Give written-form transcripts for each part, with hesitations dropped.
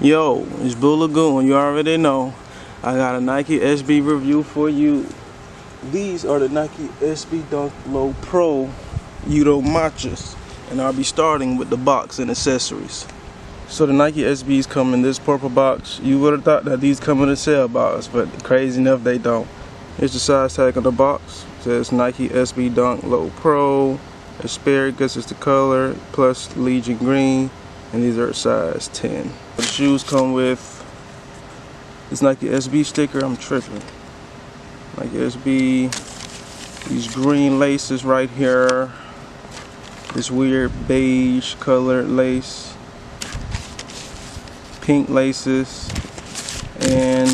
Yo, it's Blue Lagoon. You already know. I got a Nike SB review for you. These are the Nike SB Dunk Low Pro Yuto Matchas, and I'll be starting with the box and accessories. So the Nike SBs come in this purple box. You would have thought that these come in a cell box, but crazy enough they don't. Here's the size tag on the box. It says Nike SB Dunk Low Pro. Asparagus is the color, plus Legion Green, and these are size 10. The shoes come with this Nike SB sticker. I'm tripping. Nike SB, these green laces right here, this weird beige colored lace, pink laces, and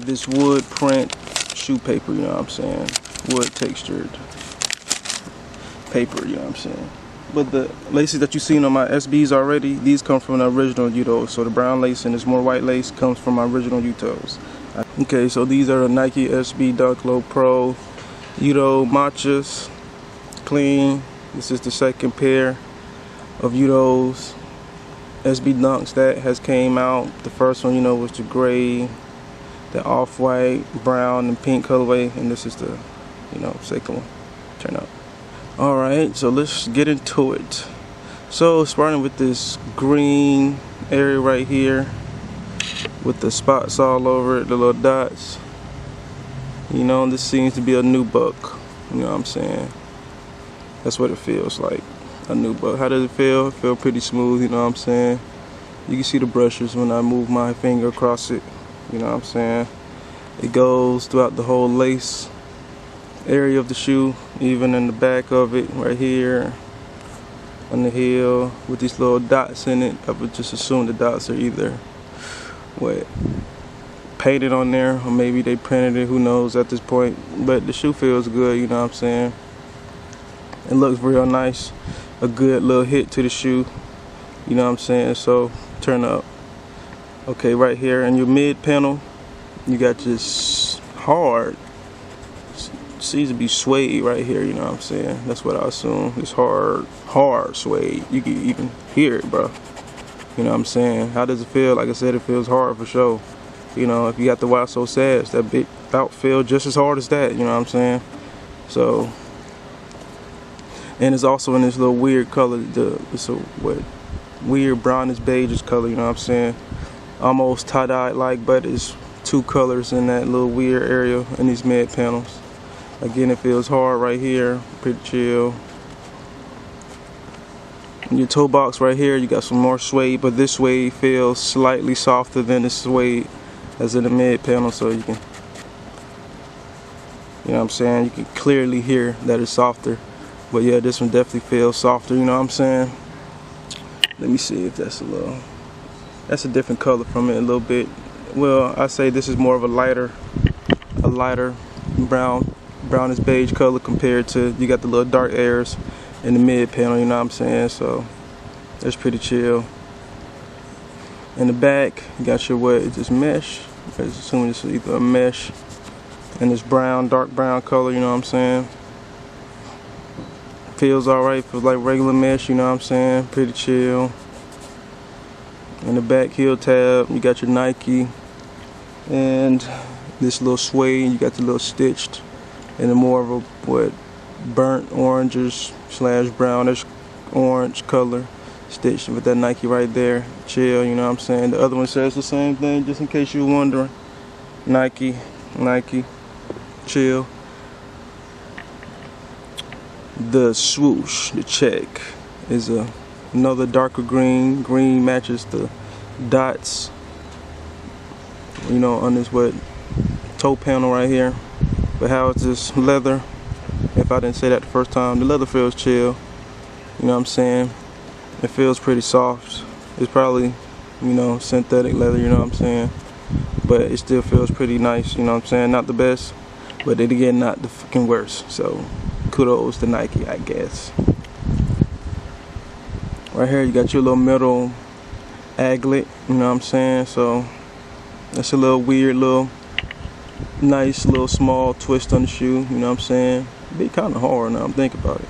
this wood print shoe paper, you know what I'm saying? Wood textured paper, you know what I'm saying? But the laces that you've seen on my SBs already, these come from the original Yutos. So the brown lace and this more white lace comes from my original Yutos. Okay, so these are the Nike SB Dunk Low Pro Yuto Matchas. Clean. This is the second pair of Yutos SB Dunks that has came out. The first one, you know, was the gray, the off-white, brown, and pink colorway, and this is the, you know, second one. Turn up. Alright, so let's get into it. So starting with this green area right here with the spots all over it, the little dots. You know, this seems to be a new buck. You know what I'm saying? That's what it feels like, a new buck. How does it feel? It feels pretty smooth, you know what I'm saying? You can see the brushes when I move my finger across it. You know what I'm saying? It goes throughout the whole lace area of the shoe, even in the back of it, right here on the heel with these little dots in it. I would just assume the dots are either what, painted on there, or maybe they printed it, who knows at this point. But the shoe feels good, you know what I'm saying? It looks real nice, a good little hit to the shoe, you know what I'm saying? So turn up. Okay, right here in your mid panel you got this hard, seems to be suede right here, you know what I'm saying? That's what I assume. It's hard suede. You can even hear it, bro. You know what I'm saying? How does it feel? Like I said, it feels hard for sure. You know, if you got the Why So Sad, that big out feel just as hard as that, you know what I'm saying? So, and it's also in this little weird color, it's a what, weird brownish beige color, you know what I'm saying? Almost tie-dye like, but it's two colors in that little weird area in these mid panels. Again, it feels hard right here, pretty chill. In your toe box right here, you got some more suede, but this suede feels slightly softer than the suede that's in the mid panel, so you can, you know what I'm saying, you can clearly hear that it's softer. But yeah, this one definitely feels softer, you know what I'm saying? Let me see if that's that's a different color from it a little bit. Well, I say this is more of a lighter brownish beige color compared to, you got the little dark areas in the mid panel, you know what I'm saying? So that's pretty chill. In the back, you got your what, it's just mesh. I assume it's either a mesh and this brown, dark brown color, you know what I'm saying? Feels alright, feels like regular mesh, you know what I'm saying? Pretty chill. In the back heel tab, you got your Nike and this little suede, you got the little stitched in a more of a what, burnt oranges / brownish orange color, stitched with that Nike right there. Chill, you know what I'm saying? The other one says the same thing, just in case you're wondering. Nike, chill. The swoosh, the check, is another darker green. Green matches the dots, you know, on this what, toe panel right here. But how is this leather? If I didn't say that the first time, the leather feels chill. You know what I'm saying? It feels pretty soft. It's probably, you know, synthetic leather, you know what I'm saying? But it still feels pretty nice, you know what I'm saying? Not the best, but then again, not the fucking worst. So kudos to Nike, I guess. Right here you got your little metal aglet, you know what I'm saying? So that's a little weird, little nice little small twist on the shoe, you know what I'm saying? Be kind of hard now I'm thinking about it.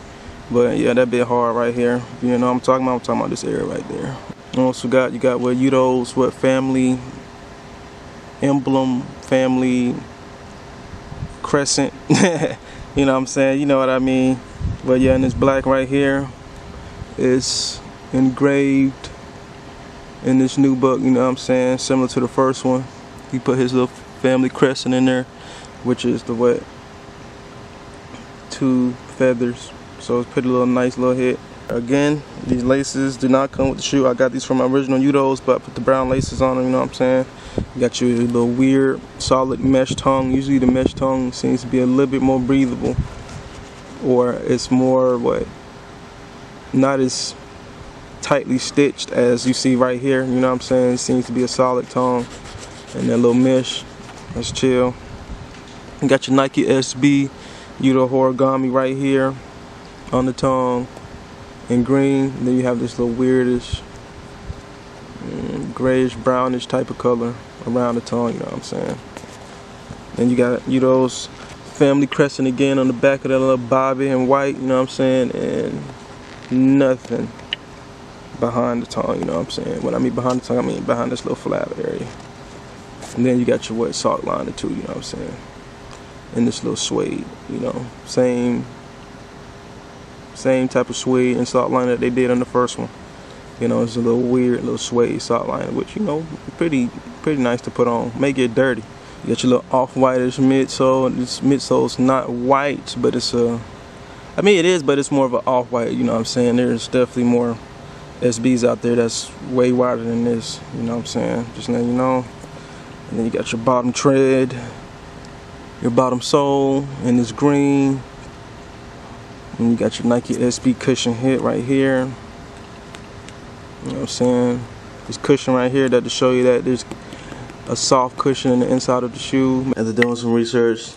But yeah, that bit hard right here. You know what I'm talking about this area right there. Also you got what Yuto's what family emblem, family crescent. You know what I'm saying? You know what I mean? But yeah, and this black right here is engraved in this new book, you know what I'm saying? Similar to the first one. He put his little family crescent in there, which is the what? 2 feathers. So it's pretty little nice little hit. Again, these laces do not come with the shoe. I got these from my original Yuto's, but I put the brown laces on them, you know what I'm saying? You got your little weird solid mesh tongue. Usually the mesh tongue seems to be a little bit more breathable, or it's more what, not as tightly stitched as you see right here, you know what I'm saying? It seems to be a solid tongue, and that little mesh, that's chill. You got your Nike SB Yuto Horigome right here on the tongue in green. And then you have this little weirdish grayish brownish type of color around the tongue, you know what I'm saying? Then you got Yuto's family crescent again on the back of that little bobby in white, you know what I'm saying? And nothing behind the tongue, you know what I'm saying? When I mean behind the tongue, I mean behind this little flap area. And then you got your what, sock liner too, you know what I'm saying? And this little suede, you know, same type of suede and sock liner that they did on the first one. You know, it's a little weird little suede sock liner, which, you know, pretty nice to put on. May get dirty. You got your little off-whitish midsole. This midsole's not white, but it's I mean it is, but it's more of an off-white, you know what I'm saying? There's definitely more SBs out there that's way wider than this, you know what I'm saying? Just letting you know. And then you got your bottom tread, your bottom sole in this green. And you got your Nike SB cushion hit right here. You know what I'm saying? This cushion right here, that to show you that there's a soft cushion in the inside of the shoe. After doing some research,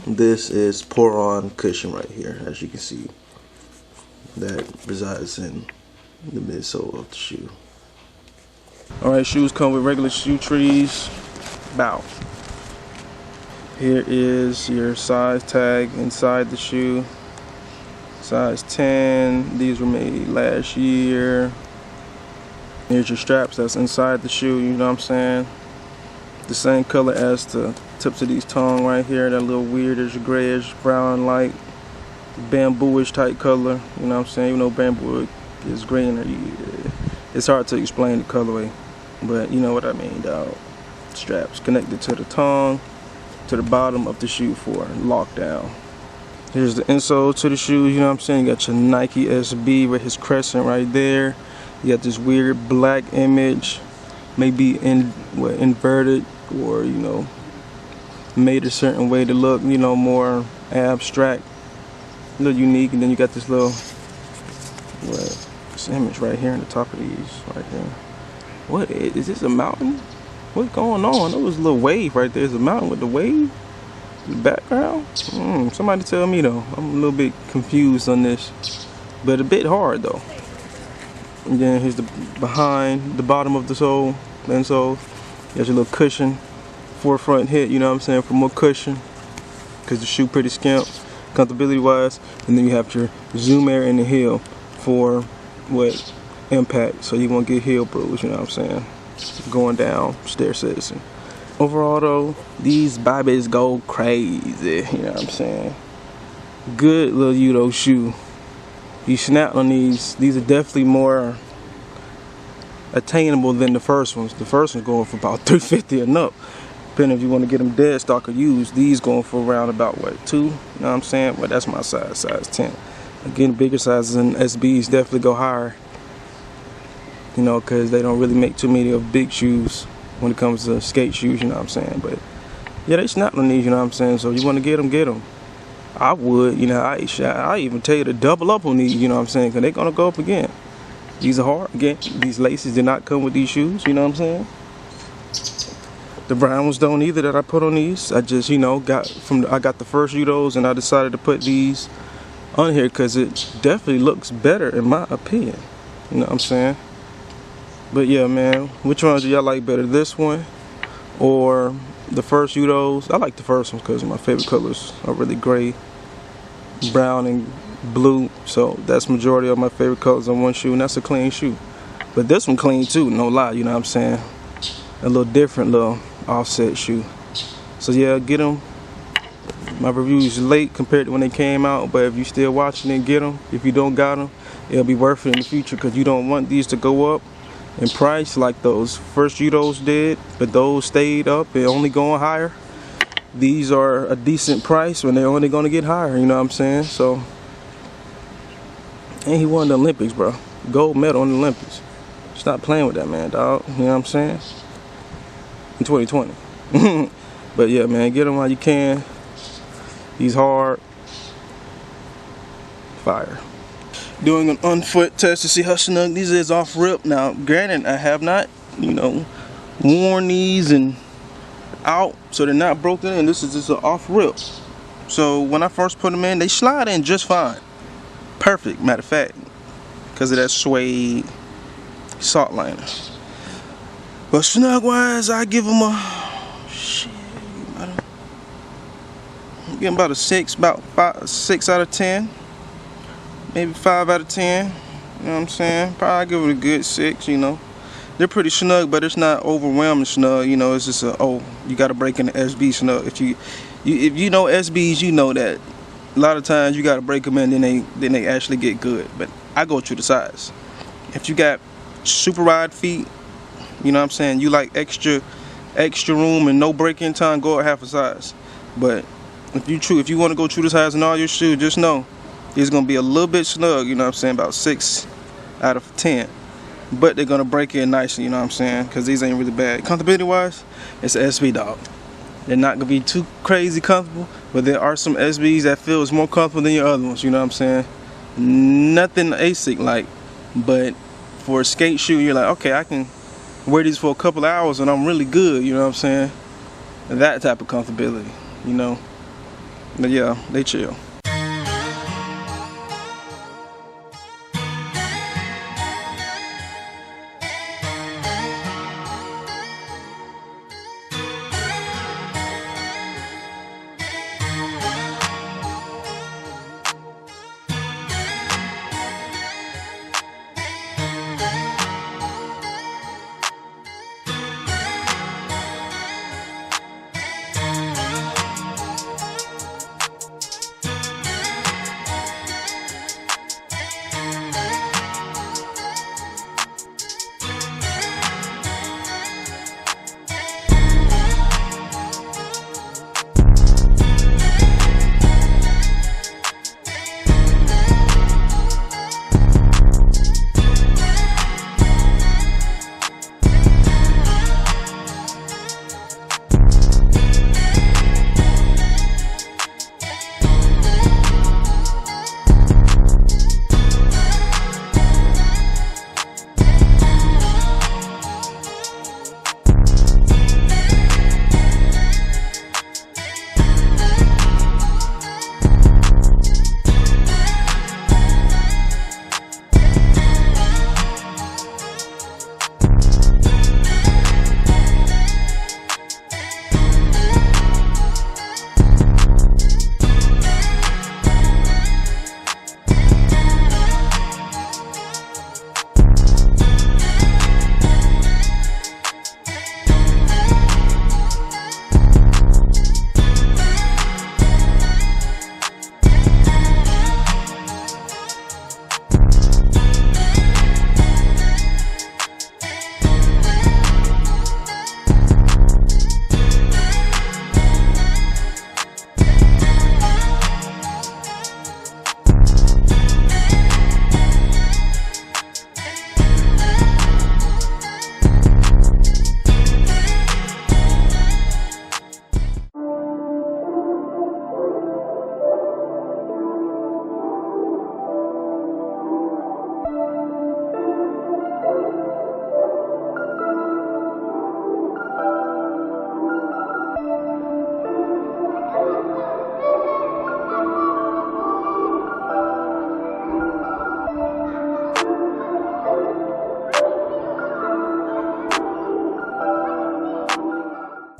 this is pour-on cushion right here, as you can see. That resides in the midsole of the shoe. Alright, shoes come with regular shoe trees. Bow. Here is your size tag inside the shoe. Size 10. These were made last year. Here's your straps that's inside the shoe, you know what I'm saying? The same color as the tips of these tongue right here, that little weirdish grayish brown like bamboo-ish type color, you know what I'm saying? Even though bamboo is green, it's hard to explain the colorway, but you know what I mean, dog. Straps connected to the tongue, to the bottom of the shoe for lockdown. Here's the insole to the shoe, you know what I'm saying? You got your Nike SB with his crescent right there. You got this weird black image, maybe inverted, or you know, made a certain way to look, you know, more abstract, a little unique. And then you got this little this image right here in the top of these right here. What is this, a mountain? What's going on? There was a little wave right there. There's a mountain with the wave in the background. Somebody tell me though. I'm a little bit confused on this, but a bit hard though. And then here's the behind the bottom of the sole, the insole. There's a little cushion, forefront hit, you know what I'm saying, for more cushion, because the shoe pretty skimp, comfortability wise. And then you have your zoom air in the heel for what, impact, so you won't get heel bruise, you know what I'm saying, going down stair citizen. Overall though, these bobbies go crazy, you know what I'm saying. Good little Yuto shoe. You snap on these are definitely more attainable than the first ones. The first one's going for about $350 and up. Depending if you want to get them dead stock or used, these going for around about what, 2? You know what I'm saying? But that's my size 10. Again, bigger sizes and SBs definitely go higher. You know, because they don't really make too many of big shoes when it comes to skate shoes, you know what I'm saying? But yeah, they snap on these, you know what I'm saying? So you want to get them, get them. I would, you know, I even tell you to double up on these, you know what I'm saying, because they're going to go up again. These are hard. Again, these laces did not come with these shoes, you know what I'm saying. The brown ones don't either that I put on these. I just, you know, I got the first Yutos and I decided to put these on here because it definitely looks better in my opinion. You know what I'm saying. But yeah, man, which ones do y'all like better, this one or the first Yutos? I like the first ones because my favorite colors are really gray, brown, and blue. So that's majority of my favorite colors on one shoe, and that's a clean shoe. But this one clean too, no lie, you know what I'm saying? A little different little offset shoe. So yeah, get them. My review is late compared to when they came out, but if you still watching it, get them. If you don't got them, it'll be worth it in the future, because you don't want these to go up in price like those first Yutos did, but those stayed up and only going higher. These are a decent price when they're only going to get higher, you know what I'm saying? So, and he won the Olympics, bro. Gold medal in the Olympics. Stop playing with that, man, dog. You know what I'm saying? In 2020. But yeah, man, get them while you can. He's hard. Fire. Doing an on-foot test to see how snug these is off rip. Now, granted, I have not, you know, worn these and out, so they're not broken in. This is just an off rip. So when I first put them in, they slide in just fine. Perfect, matter of fact, because of that suede salt liner. But snug wise, I give them a shit. I'm getting about a 6, about 6 out of 10. Maybe 5 out of 10. You know what I'm saying? Probably give it a good 6, you know. They're pretty snug, but it's not overwhelming snug, you know. It's just a, oh, you gotta break in the SB snug. If you know SBs, you know that a lot of times you gotta break them in, then they actually get good. But I go through the size. If you got super wide feet, you know what I'm saying, you like extra room and no break-in time, go at half a size. But if you want to go through the size in all your shoes, just know it's gonna be a little bit snug, you know what I'm saying, about 6 out of 10. But they're gonna break in nicely, you know what I'm saying, because these ain't really bad. Comfortability wise, it's an SB, dog. They're not gonna be too crazy comfortable, but there are some SBs that feels more comfortable than your other ones, you know what I'm saying. Nothing ASIC like, but for a skate shoe, you're like, okay, I can wear these for a couple of hours and I'm really good, you know what I'm saying. That type of comfortability, you know. But yeah, they chill.